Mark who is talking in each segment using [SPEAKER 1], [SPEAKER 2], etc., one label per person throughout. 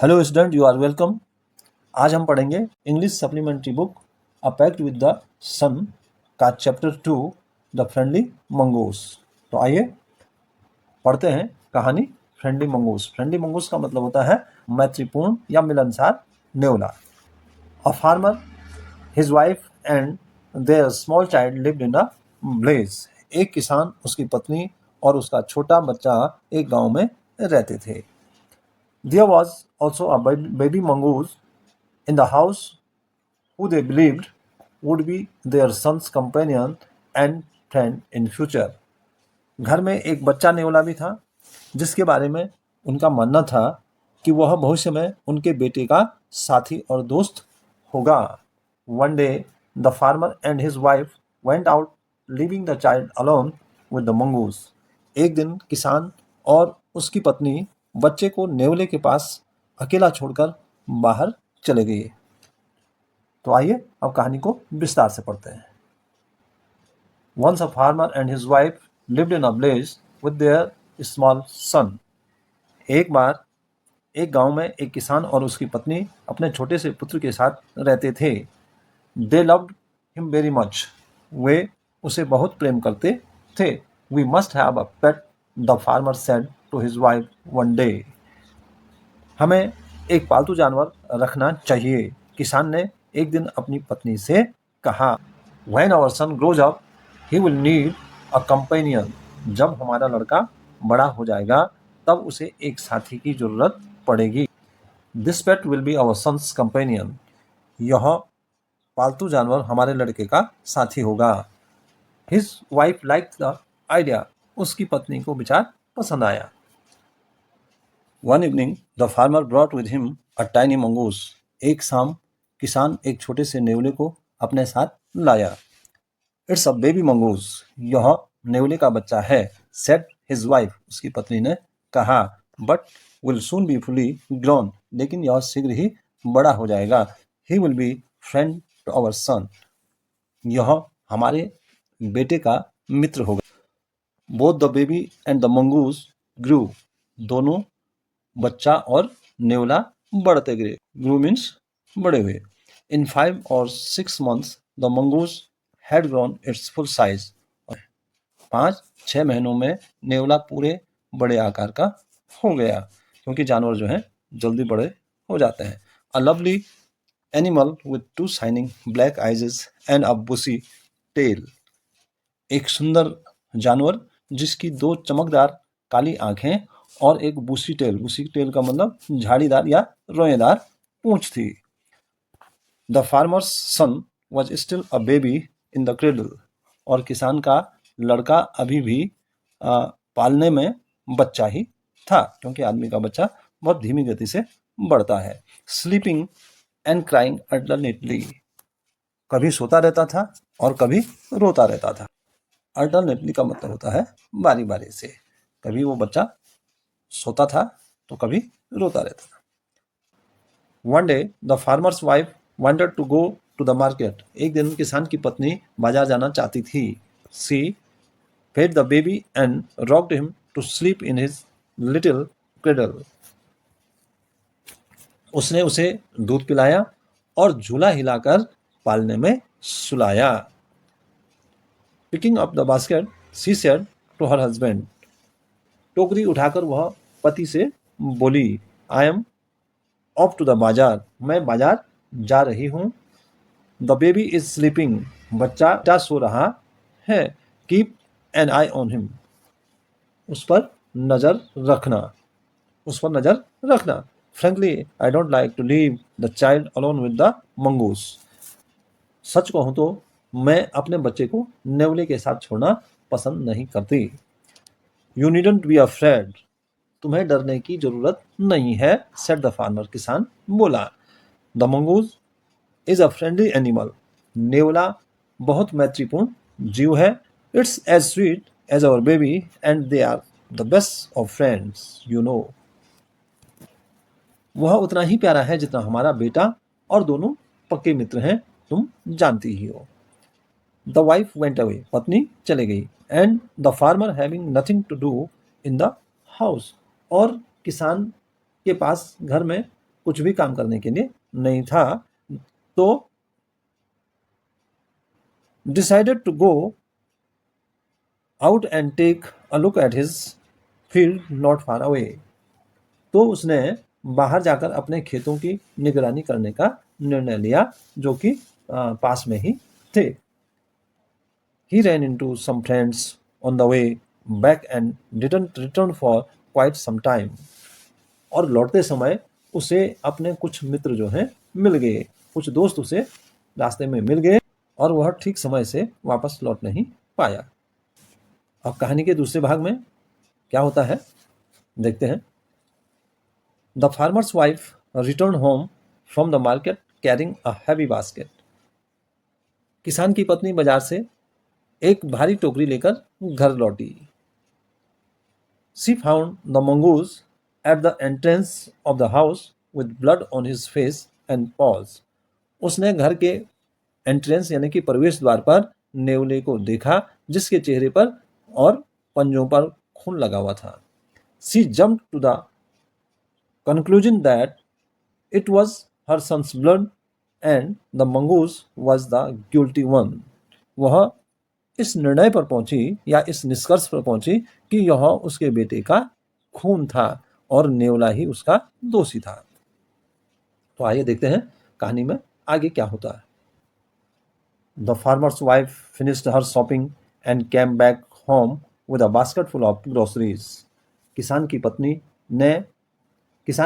[SPEAKER 1] Hello student, you are welcome. आज हम पढ़ेंगे English supplementary book a pact with the sun का chapter 2 the friendly mongoose. तो आइए पढ़ते हैं कहानी फ्रेंडली मंगूस। फ्रेंडली मंगूस का मतलब होता है मैत्रीपूर्ण या मिलनसार नेवला। A farmer, his wife and their small child lived in a village. एक किसान, उसकी पत्नी और उसका छोटा बच्चा एक गांव में रहते थे। There was also a baby mongoose in the house who they believed would be their son's companion and friend in future. घर में एक बच्चा नेवला भी था जिसके बारे में उनका मानना था कि वह भविष्य में उनके बेटे का साथी और दोस्त होगा। One day, the farmer and his wife went out, leaving the child alone with the mongoose. एक दिन किसान और उसकी पत्नी बच्चे को नेवले के पास अकेला छोड़कर बाहर चले गए। तो आइए अब कहानी को विस्तार से पढ़ते हैं। Once a farmer and his wife lived in a village with their small son. एक बार एक गांव में एक किसान और उसकी पत्नी अपने छोटे से पुत्र के साथ रहते थे। They loved him very much. वे उसे बहुत प्रेम करते थे। We must have a pet, the farmer said to his wife one day. हमें एक पालतू जानवर रखना चाहिए, किसान ने एक दिन अपनी पत्नी से कहा। When our son grows up, he will need a companion. जब हमारा लड़का बड़ा हो जाएगा तब उसे एक साथी की जरूरत पड़ेगी। This pet will be our son's companion. यह पालतू जानवर हमारे लड़के का साथी होगा। His wife liked the idea. उसकी पत्नी को विचार पसंद आया। One evening, the farmer brought with him a tiny mongoose. एक शाम किसान एक छोटे से नेवले को अपने साथ लाया। It's a baby mongoose. यह नेवले का बच्चा है, said his wife. उसकी पत्नी ने कहा, but will soon be fully grown. लेकिन यह शीघ्र ही बड़ा हो जाएगा। He will be friend to our son. यह हमारे बेटे का मित्र होगा। Both the baby and the mongoose grew. दोनों बच्चा और नेवला बढ़ते गए। ग्रू मीन्स बड़े हुए। इन 5 or 6 months the mongoose had grown it's full size. 5-6 महीनों में नेवला पूरे बड़े आकार का हो गया, क्योंकि जानवर जो हैं जल्दी बड़े हो जाते हैं। A lovely animal with 2 shining black eyes and a bushy tail. एक सुंदर जानवर जिसकी 2 चमकदार काली आंखें और एक बूसी टेल का मतलब झाड़ीदार या रोएदार पूंछ थी। The farmer's son was still a baby in the cradle. और किसान का लड़का अभी भी पालने में बच्चा ही था, क्योंकि आदमी का बच्चा बहुत धीमी गति से बढ़ता है। Sleeping and crying alternately. कभी सोता रहता था और कभी रोता रहता था। अल्टरनेटली का मतलब होता है बारी बारी से। कभी वो बच्चा सोता था तो कभी रोता रहता था। One day, the farmer's wife wanted to go to the market. एक दिन किसान की पत्नी बाजार जाना चाहती थी। She fed the baby and rocked him to sleep in his little cradle. उसने उसे दूध पिलाया और झूला हिलाकर पालने में सुलाया। Picking up the basket, she said to her husband. टोकरी उठाकर वह पति से बोली, I am off to the bazaar. मैं बाजार जा रही हूँ। The baby is sleeping. बच्चा सो रहा है। Keep an eye on him. उस पर नजर रखना। Frankly I don't like to leave the child alone with the mongoose. सच कहूँ तो मैं अपने बच्चे को नेवले के साथ छोड़ना पसंद नहीं करती। You needn't be afraid. तुम्हें डरने की जरूरत नहीं है, सेड द फार्मर। किसान बोला। The mongoose is a friendly animal. नेवला बहुत मैत्रीपूर्ण जीव है। It's as sweet as our baby and they are the best of friends, you know. वह उतना ही प्यारा है जितना हमारा बेटा, और दोनों पक्के मित्र हैं, तुम जानती ही हो। The wife went away. पत्नी चले गई। And the farmer having nothing to do in the house. और किसान के पास घर में कुछ भी काम करने के लिए नहीं था, तो decided to go out and take a look at his field not far away. तो उसने बाहर जाकर अपने खेतों की निगरानी करने का निर्णय लिया, जो कि पास में ही थे. He ran into some friends on the way back and didn't return for quite some time. और लौटते समय उसे अपने कुछ मित्र जो हैं मिल गए, कुछ दोस्त उसे रास्ते में मिल गए और वह ठीक समय से वापस लौट नहीं पाया. अब कहानी के दूसरे भाग में क्या होता है देखते हैं. The farmer's wife return home from the market carrying a heavy basket. किसान की पत्नी बाजार से एक भारी टोकरी लेकर घर लौटी. She found the mongoose at the entrance of the house with blood on his face and pause. उसने घर के एंट्रेंस यानी कि प्रवेश द्वार पर नेवले को देखा, जिसके चेहरे पर और पंजों पर खून लगा हुआ था. She jumped to the conclusion that it was her son's blood and the mongoose was the guilty one. वह इस निर्णय पर पहुंची या इस निष्कर्ष पर पहुंची कि यह उसके बेटे का खून था और नेवला ही उसका दोषी था. तो आइए देखते हैं कहानी में आगे क्या होता है. The farmer's wife finished her shopping and came back home with a basket full of groceries. किसान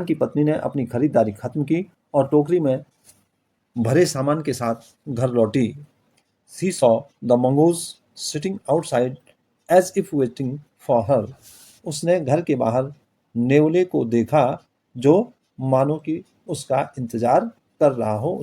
[SPEAKER 1] की पत्नी ने अपनी खरीदारी खत्म की और टोकरी में भरे सामान के साथ घर लौटी. She saw the mongoose sitting outside as if waiting for her. उसने घर के बाहर नेवले को देखा जो मानो कि उसका इंतजार कर रहा हो.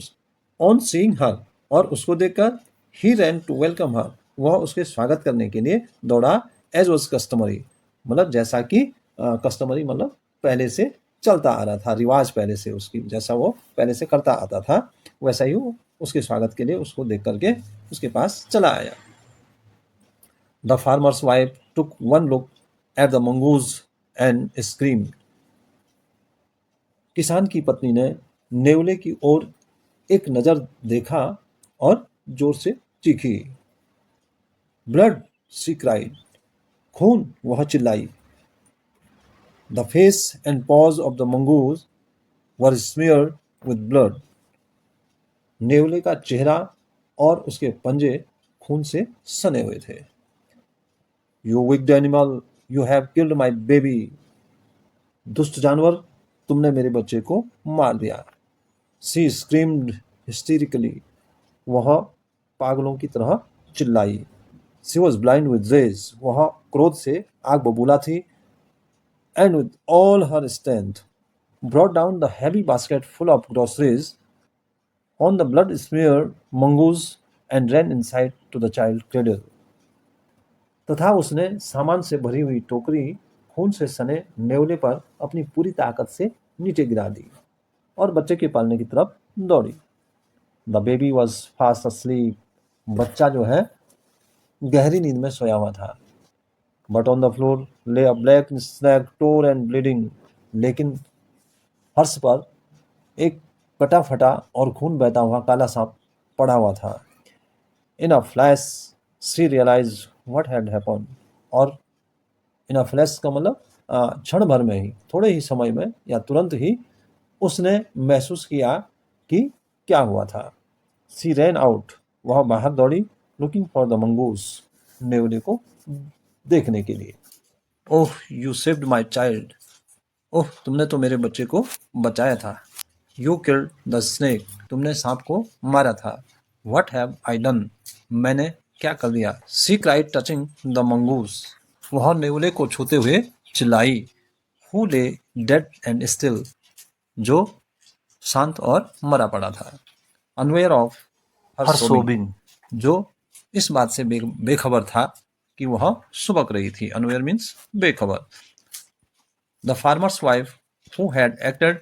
[SPEAKER 1] On seeing her, और उसको देखकर he ran to welcome her. वह उसके स्वागत करने के लिए दौड़ा. As was customary, मतलब जैसा कि कस्टमरी मतलब पहले से चलता आ रहा था, रिवाज पहले से उसकी जैसा वो पहले से करता आता था, वैसा ही वो उसके स्वागत के लिए उसको देख करके उसके पास चला आया. The farmer's wife took one look at the mongoose and screamed. किसान की पत्नी ने नेवले की ओर एक नजर देखा और जोर से चीखी. Blood, she cried. खून, वह चिल्लाई. The face and paws of the mongoose were smeared with blood. नेवले का चेहरा और उसके पंजे खून से सने हुए थे. You wicked animal, you have killed my baby. दुष्ट जानवर, तुमने मेरे बच्चे को मार दिया. She screamed hysterically. वह पागलों की तरह चिल्लाई. She was blind with rage. वह क्रोध से आग बबूला थी. And with all her strength brought down the heavy basket full of groceries on the blood-smeared mongoose and ran inside to the child cradle. तथा उसने सामान से भरी हुई टोकरी खून से सने नेवले पर अपनी पूरी ताकत से नीचे गिरा दी और बच्चे के पालने की तरफ दौड़ी. The baby was fast asleep. बच्चा जो है गहरी नींद में सोया हुआ था. But on the floor lay a black snake, torn and bleeding. लेकिन फर्श पर एक कटा फटा और खून बहता हुआ काला सांप पड़ा हुआ था. In a flash, she realized what had happened. और in a flash का मतलब क्षण भर में ही, थोड़े ही समय में या तुरंत ही उसने महसूस किया कि क्या हुआ था. She ran out. वह बाहर दौड़ी. Looking for the mongoose. नेवले को देखने के लिए. ओह, यू सेव्ड माई चाइल्ड. ओह, तुमने तो मेरे बच्चे को बचाया था. You killed the snake. तुमने सांप को मारा था. What have I done. मैंने क्या कर दिया. She cried touching the mongoose. वह नेवले को छूते हुए चिल्लाई. हु ले डेड एंड स्टिल. जो शांत और मरा पड़ा था. Unaware of her सोबिंग. जो इस बात से बेखबर था कि वह सुबक रही थी. अनवेयर मीन्स बेखबर. The farmer's wife who had acted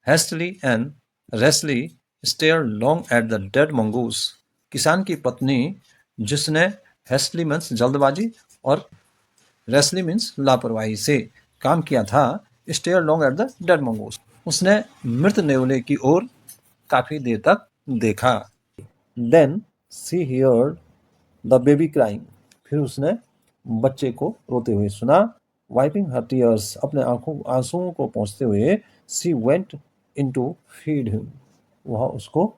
[SPEAKER 1] hastily and rashly stared long at the dead mongoose. किसान की पत्नी जिसने हेस्टली मीन्स जल्दबाजी और रेस्टली मीन्स लापरवाही से काम किया था, stared long at the dead mongoose. उसने मृत नेवले की ओर काफी देर तक देखा। Then she heard the baby crying, फिर उसने बच्चे को रोते हुए सुना। वाइपिंग हर टीयर्स, अपने आंसुओं को पोंछते हुए, she went in to feed him, वह उसको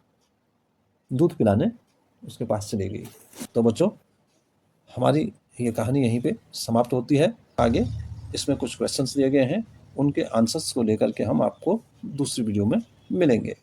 [SPEAKER 1] दूध पिलाने उसके पास चली गई। तो बच्चों, हमारी ये कहानी यहीं पे समाप्त होती है। आगे इसमें कुछ क्वेश्चंस दिए गए हैं, उनके आंसर्स को लेकर के हम आपको दूसरी वीडियो में मिलेंगे।